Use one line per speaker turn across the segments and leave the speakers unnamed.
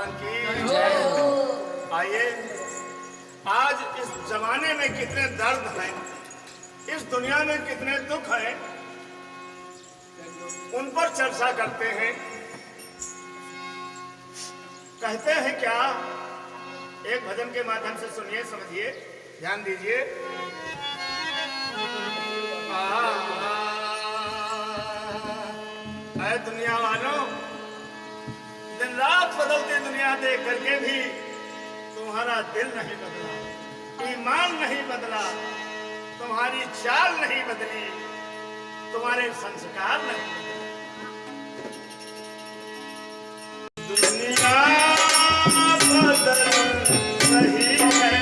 भगवान की जय हो। आइए, आज इस जमाने में कितने दर्द हैं, इस दुनिया में कितने दुख हैं, उन पर चर्चा करते हैं। कहते हैं क्या, एक भजन के माध्यम से सुनिए, समझिए, ध्यान दीजिए। ऐ दुनिया वालों, दिन रात बदलती दुनिया देख करके भी तुम्हारा दिल नहीं बदला, ईमान नहीं बदला, तुम्हारी चाल नहीं बदली, तुम्हारे संस्कार नहीं बदले। दुनिया बदल रही है,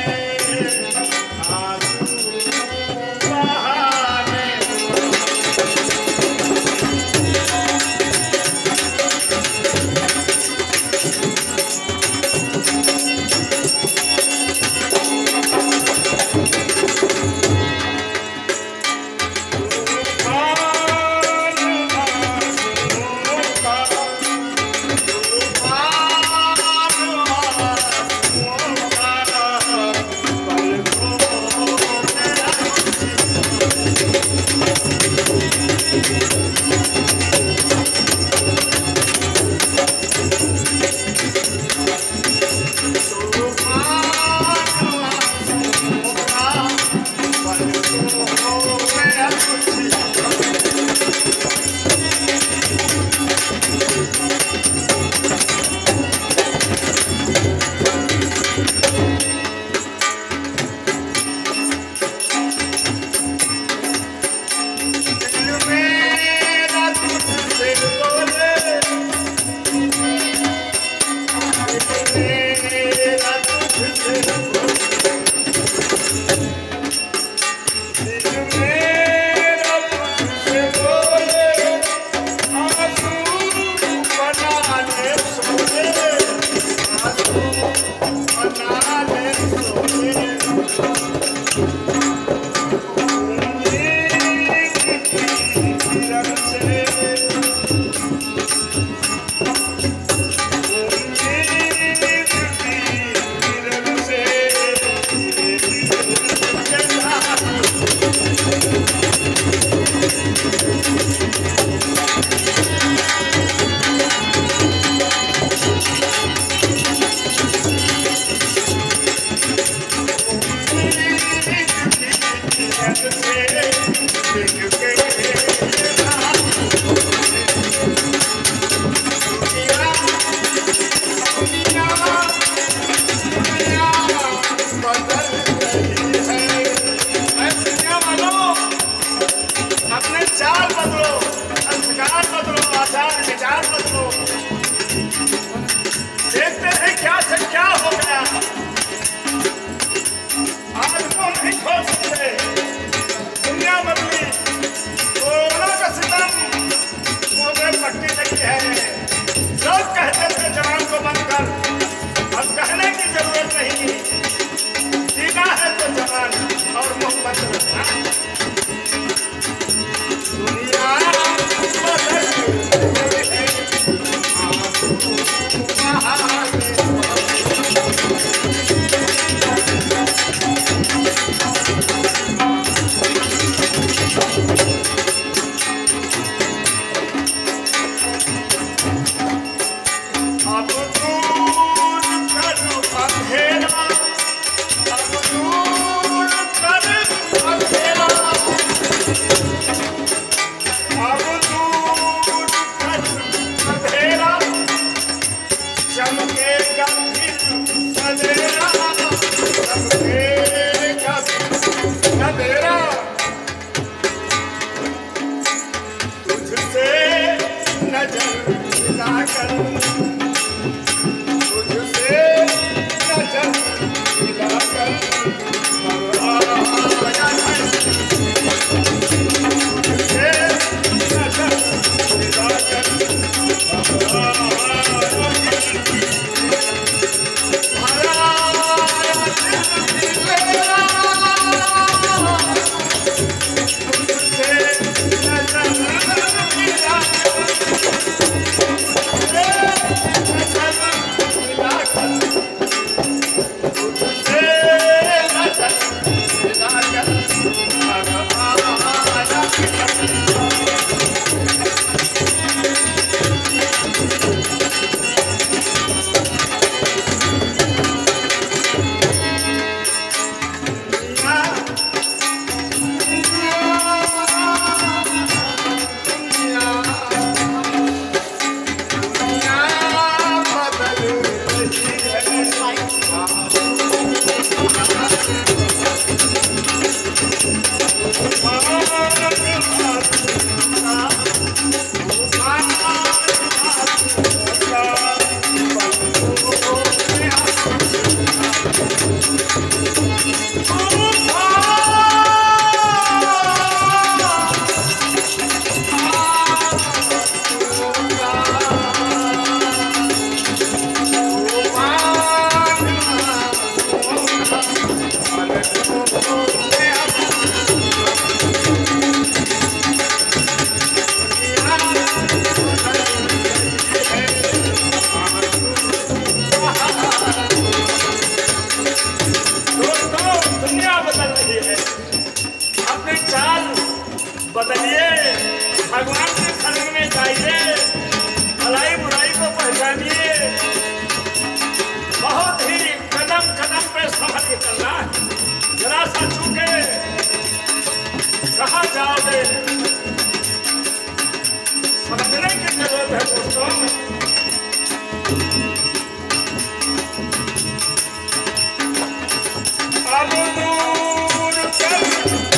अब दूर कर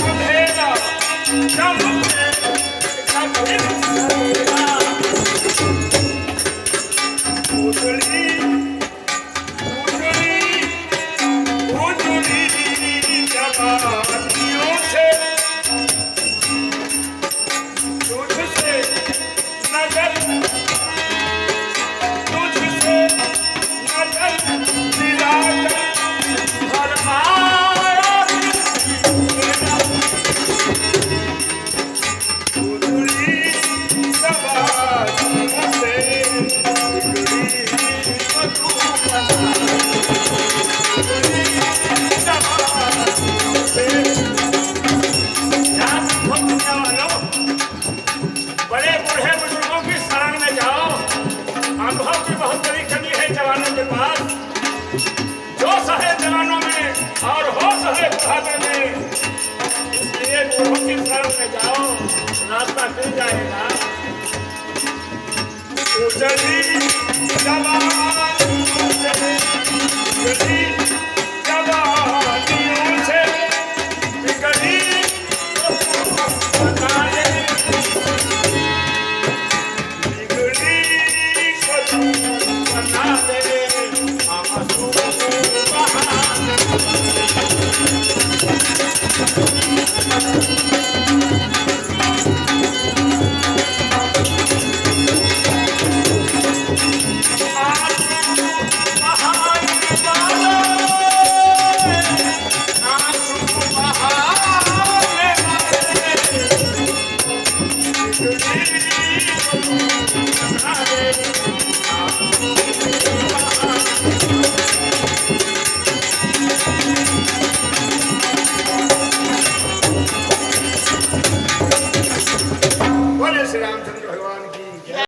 अंधेरा जब कभी सवेरा उजड़ी उजड़ी उजड़ी जवानियों से तुझसे नजर तुझसे नजर मिलाकर भरमाया मेरा उजड़ी जवानियों से उजड़ी मधुबना उजड़ी जवानियों से याद रखो दुनिया वालों, बड़े बूढ़े बुजुर्गों की शरण में जाओ। अनुभव की बहुत बड़ी कमी है जवानों के पास। जोश है जवानों में और होश है बुढ़ापे में, इसलिए बूढ़ों की शरण में जाओ, रास्ता मिल जाएगा। उजड़ी जवानियों